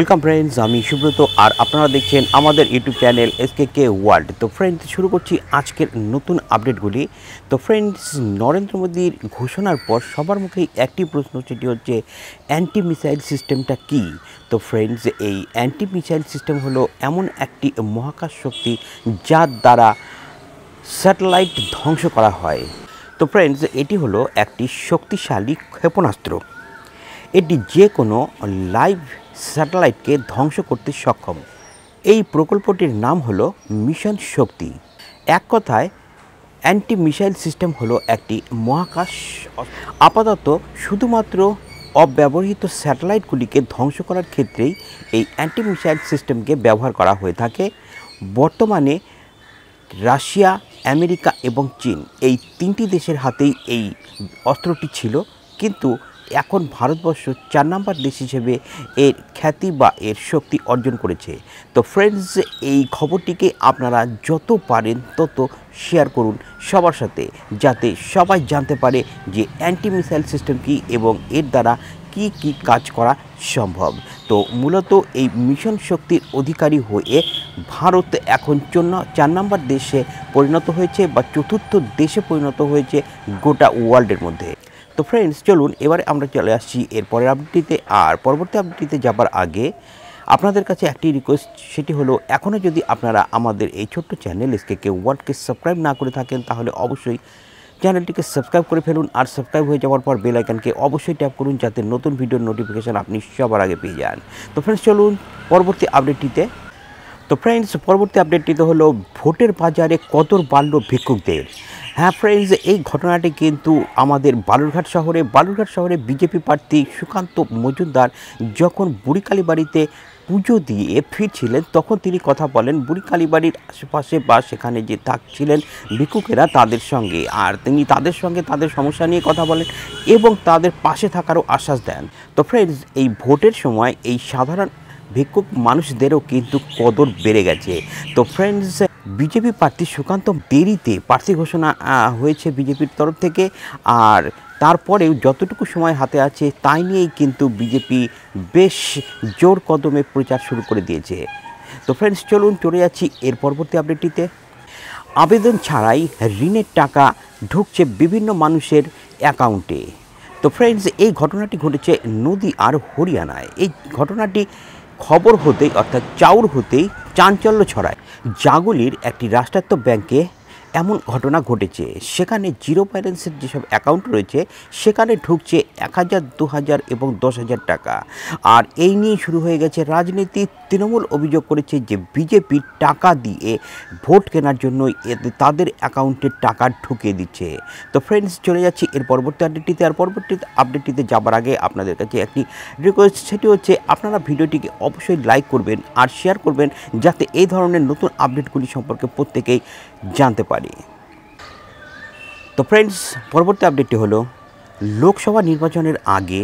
Welcome friends, আমি সুব্রত আর আপনারা দেখছেন আমাদের ইউটিউব চ্যানেল এসকে ওয়ার্ল্ড। তো ফ্রেন্ডস, শুরু করছি আজকের নতুন আপডেটগুলি। তো ফ্রেন্ডস, নরেন্দ্র মোদীর ঘোষণার পর সবার মুখেই একটি প্রশ্ন, সেটি হচ্ছে অ্যান্টি মিসাইল সিস্টেমটা কী। তো ফ্রেন্ডস, এই অ্যান্টি মিসাইল সিস্টেম হলো এমন একটি মহাকাশ শক্তি যার দ্বারা স্যাটেলাইট ধ্বংস করা হয়। তো ফ্রেন্ডস, এটি হলো একটি শক্তিশালী ক্ষেপণাস্ত্র। এটি যে কোনো লাইভ স্যাটেলাইটকে ধ্বংস করতে সক্ষম। এই প্রকল্পটির নাম হলো মিশন শক্তি। এক কথায় অ্যান্টি মিসাইল সিস্টেম হলো একটি মহাকাশ আপাতত শুধুমাত্র অব্যবহৃত স্যাটেলাইটগুলিকে ধ্বংস করার ক্ষেত্রেই এই অ্যান্টি মিসাইল সিস্টেমকে ব্যবহার করা হয়ে থাকে। বর্তমানে রাশিয়া, আমেরিকা এবং চীন এই তিনটি দেশের হাতেই এই অস্ত্রটি ছিল, কিন্তু এখন ভারতবর্ষ 4 নম্বর দেশ হিসেবে এর খ্যাতি বা এর শক্তি অর্জন করেছে। তো ফ্রেন্ডস, এই খবরটিকে আপনারা যত পারেন তত শেয়ার করুন সবার সাথে, যাতে সবাই জানতে পারে যে অ্যান্টি মিসাইল সিস্টেম কী এবং এর দ্বারা কি কি কাজ করা সম্ভব। তো মূলত এই মিশন শক্তির অধিকারী হয়ে ভারত এখন 4 নম্বর দেশে পরিণত হয়েছে বা চতুর্থ দেশে পরিণত হয়েছে গোটা ওয়ার্ল্ডের মধ্যে। তো ফ্রেন্ডস, চলুন এবারে আমরা চলে আসছি এর পরের আপডেটটিতে। আর পরবর্তী আপডেটটিতে যাবার আগে আপনাদের কাছে একটি রিকোয়েস্ট, সেটি হলো এখনও যদি আপনারা আমাদের এই ছোট্ট চ্যানেল এসকে ওয়ার্ল্ডকে সাবস্ক্রাইব না করে থাকেন, তাহলে অবশ্যই চ্যানেলটিকে সাবস্ক্রাইব করে ফেলুন। আর সাবস্ক্রাইব হয়ে যাওয়ার পর বেল আইকনকে অবশ্যই ট্যাপ করুন, যাতে নতুন ভিডিওর নোটিফিকেশান আপনি সবার আগে পেয়ে যান। তো ফ্রেন্ডস, চলুন পরবর্তী আপডেটটিতে। তো ফ্রেন্ডস, পরবর্তী আপডেটটিতে হলো ভোটের বাজারে কদর বাড়ল ভিক্ষুকদের। হ্যাঁ ফ্রেন্ডস, এই ঘটনাটি কিন্তু আমাদের বালুরঘাট শহরে বিজেপি প্রার্থী সুকান্ত মজুমদার যখন বুড়িকালীবাড়িতে পুজো দিয়ে ফিরছিলেন, তখন তিনি কথা বলেন বুড়িকালীবাড়ির আশেপাশে বা সেখানে যে থাকছিলেন ভিক্ষুকেরা তাদের সঙ্গে, আর তিনি তাদের সঙ্গে তাদের সমস্যা নিয়ে কথা বলেন এবং তাদের পাশে থাকারও আশ্বাস দেন। তো ফ্রেন্ডস, এই ভোটের সময় এই সাধারণ ভিক্ষুক মানুষদেরও কিন্তু কদর বেড়ে গেছে। তো ফ্রেন্ডস, বিজেপি প্রার্থী সুকান্ত দেরিতে প্রার্থী ঘোষণা হয়েছে বিজেপির তরফ থেকে, আর তারপরেও যতটুকু সময় হাতে আছে তাই নিয়েই কিন্তু বিজেপি বেশ জোর কদমে প্রচার শুরু করে দিয়েছে। তো ফ্রেন্ডস, চলুন চলে যাচ্ছি এর পরবর্তী আপডেটটিতে। আবেদন ছাড়াই ঋণের টাকা ঢুকছে বিভিন্ন মানুষের অ্যাকাউন্টে। তো ফ্রেন্ডস, এই ঘটনাটি ঘটেছে নদী আর হরিয়ানায়। এই ঘটনাটি খবর হতেই অর্থাৎ চাউর হতেই চাঞ্চল্য ছড়ায়। জাগুলির একটি রাষ্ট্রায়ত্ত ব্যাংকে এমন ঘটনা ঘটেছে, সেখানে জিরো ব্যালেন্সের যেসব অ্যাকাউন্ট রয়েছে সেখানে ঢুকছে 1000, 2000 এবং 10,000 টাকা। আর এই নিয়ে শুরু হয়ে গেছে রাজনীতি। তৃণমূল অভিযোগ করেছে যে বিজেপি টাকা দিয়ে ভোট কেনার জন্য তাদের অ্যাকাউন্টে টাকা ঢুকিয়ে দিচ্ছে। তো ফ্রেন্ডস, চলে যাচ্ছি এর পরবর্তী আপডেটটিতে। আর পরবর্তী আপডেটটিতে যাবার আগে আপনাদের কাছে একটি রিকোয়েস্ট, সেটি হচ্ছে আপনারা ভিডিওটিকে অবশ্যই লাইক করবেন আর শেয়ার করবেন, যাতে এই ধরনের নতুন আপডেটগুলি সম্পর্কে প্রত্যেকেই জানতে পারি। তো ফ্রেন্ডস, পরবর্তী আপডেটটি হলো লোকসভা নির্বাচনের আগে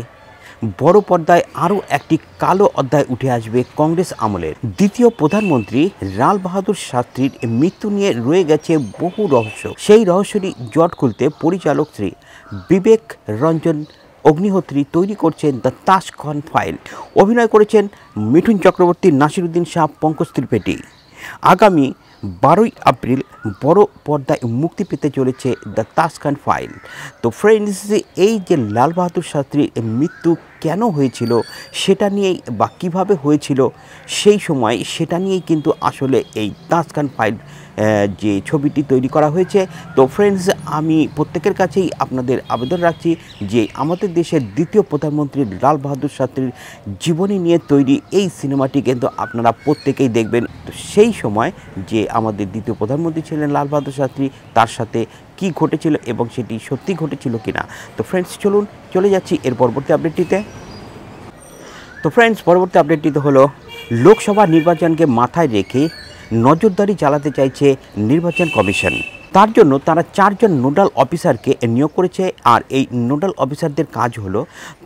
বড় পর্দায় আরও একটি কালো অধ্যায় উঠে আসবে কংগ্রেস আমলের। দ্বিতীয় প্রধানমন্ত্রী লাল বাহাদুর শাস্ত্রীর মৃত্যু নিয়ে রয়ে গেছে বহু রহস্য। সেই রহস্যটি জট খুলতে পরিচালক শ্রী বিবেক রঞ্জন অগ্নিহোত্রী তৈরি করছেন দ্য তাশকন ফাইল। অভিনয় করেছেন মিঠুন চক্রবর্তী, নাসিরুদ্দিন শাহ, পঙ্কজ ত্রিপাঠী। আগামী 12ই এপ্রিল বড় পর্দায় মুক্তি পেতে চলেছে দ্য তাশকন ফাইল। তো ফ্রেন্ডস, এই যে লাল বাহাদুর শাস্ত্রীর মৃত্যু কেন হয়েছিল সেটা নিয়েই বা কীভাবে হয়েছিল সেই সময়, সেটা নিয়েই কিন্তু আসলে এই তাশকন ফাইল যে ছবিটি তৈরি করা হয়েছে। তো ফ্রেন্ডস, আমি প্রত্যেকের কাছেই আপনাদের আবেদন রাখছি যে আমাদের দেশের দ্বিতীয় প্রধানমন্ত্রী লাল বাহাদুর শাস্ত্রীর জীবনী নিয়ে তৈরি এই সিনেমাটি কিন্তু আপনারা প্রত্যেকেই দেখবেন। তো সেই সময় যে আমাদের দ্বিতীয় প্রধানমন্ত্রী ছিলেন লাল বাহাদুর শাস্ত্রী, তার সাথে কি ঘটেছিল এবং সেটি সত্যি ঘটেছিল কিনা। তো ফ্রেন্ডস, চলুন চলে যাচ্ছি এর পরবর্তী আপডেটটিতে। তো ফ্রেন্ডস, পরবর্তী আপডেটটিতে হলো লোকসভা নির্বাচনকে মাথায় রেখে নজরদারি চালাতে চাইছে নির্বাচন কমিশন। তার জন্য তারা 4 জন নোডাল অফিসারকে নিয়োগ করেছে। আর এই নোডাল অফিসারদের কাজ হলো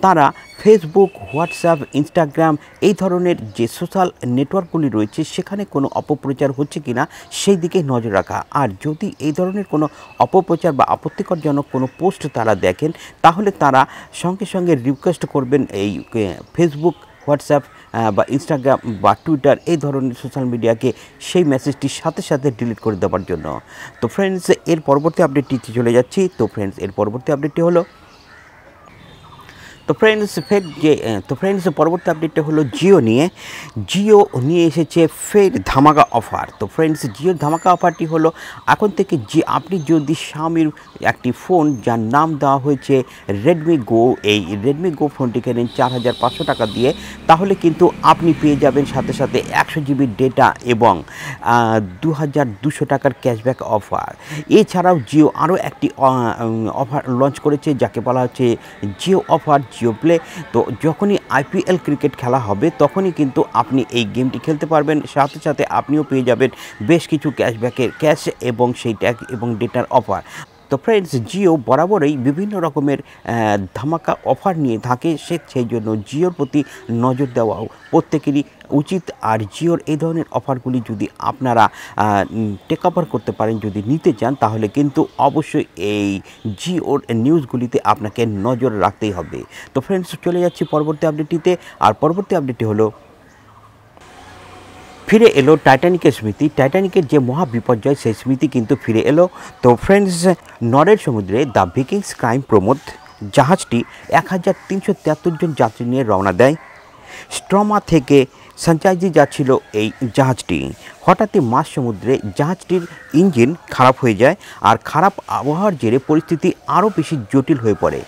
তারা ফেসবুক, হোয়াটসঅ্যাপ, ইনস্টাগ্রাম এই ধরনের যে সোশ্যাল নেটওয়ার্কগুলি রয়েছে সেখানে কোনো অপপ্রচার হচ্ছে কিনা সেই দিকে নজর রাখা। আর যদি এই ধরনের কোনো অপপ্রচার বা আপত্তিকরজনক কোনো পোস্ট তারা দেখেন, তাহলে তারা সঙ্গে সঙ্গে রিকোয়েস্ট করবেন এই ফেসবুক হোয়াটসঅ্যাপ বা ইনস্টাগ্রাম বা টুইটার এই ধরনের সোশ্যাল মিডিয়াকে সেই মেসেজটির সাথে সাথে ডিলিট করে দেওয়ার জন্য। তো ফ্রেন্ডস, এর পরবর্তী আপডেটটিতে চলে যাচ্ছি। তো ফ্রেন্ডস, এর পরবর্তী আপডেটটি হলো পরবর্তী আপডেটটা হলো জিও নিয়ে এসেছে ফের ধামাকা অফার। তো ফ্রেন্ডস, জিওর ধামাকা অফারটি হলো এখন থেকে আপনি যদি Xiaomiর একটি ফোন যার নাম দেওয়া হয়েছে রেডমি গো, এই রেডমি গো ফোনটি কেনেন 4,500 টাকা দিয়ে, তাহলে কিন্তু আপনি পেয়ে যাবেন সাথে সাথে 100 জিবি ডেটা এবং 2,200 টাকার ক্যাশব্যাক অফার। এছাড়াও জিও আরও একটি অফার লঞ্চ করেছে যাকে বলা হচ্ছে জিও অফার, জিও প্লে। তো যখনই IPL ক্রিকেট খেলা হবে তখনই কিন্তু আপনি এই গেমটি খেলতে পারবেন, সাথে সাথে আপনিও পেয়ে যাবেন বেশ কিছু ক্যাশ এবং সেই ট্যাগ এবং ডেটার অফার। তো ফ্রেন্ডস, জিও বরাবরই বিভিন্ন রকমের ধামাকা অফার নিয়ে থাকে, সেই জন্য জিওর প্রতি নজর দেওয়াও প্রত্যেকেরই উচিত। আর জিওর এই ধরনের অফারগুলি যদি আপনারা টেক ওভার করতে পারেন, যদি নিতে চান, তাহলে কিন্তু অবশ্যই এই জিওর নিউজগুলিতে আপনাকে নজর রাখতেই হবে। তো ফ্রেন্ডস, চলে যাচ্ছি পরবর্তী আপডেটটিতে। আর পরবর্তী আপডেটটি হলো ফিরে এলো টাইটানিকের স্মৃতি। টাইটানিকের যে মহা বিপর্যয়, সেই স্মৃতি কিন্তু ফিরে এলো। তো ফ্রেন্ডস, নরওয়ের সমুদ্রে দ্য ভিকিংস ক্রাইম প্রমোদ জাহাজটি 1,373 জন যাত্রী নিয়ে রওনা দেয়। স্ট্রমা থেকে সানচাইজি যাচ্ছিল এই জাহাজটি। হঠাৎই মাঝ সমুদ্রে জাহাজটির ইঞ্জিন খারাপ হয়ে যায়, আর খারাপ আবহাওয়ার জেরে পরিস্থিতি আরও বেশি জটিল হয়ে পড়ে।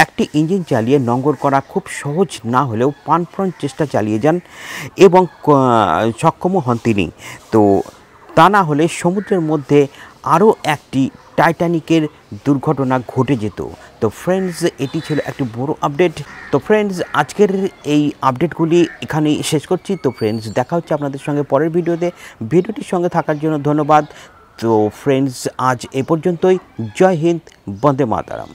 একটি ইঞ্জিন চালিয়ে নোঙর করা খুব সহজ না হলেও প্রাণপণ চেষ্টা চালিয়ে যান এবং সক্ষমও হন তিনি। তো তা না হলে সমুদ্রের মধ্যে আরও একটি টাইটানিকের দুর্ঘটনা ঘটে যেত। তো ফ্রেন্ডস, এটি ছিল একটি বড় আপডেট। তো ফ্রেন্ডস, আজকের এই আপডেটগুলি এখানেই শেষ করছি। তো ফ্রেন্ডস, দেখা হচ্ছে আপনাদের সঙ্গে পরের ভিডিওতে। ভিডিওটির সঙ্গে থাকার জন্য ধন্যবাদ। তো ফ্রেন্ডস, আজ এ পর্যন্তই। জয় হিন্দ, বন্দে মাতরম।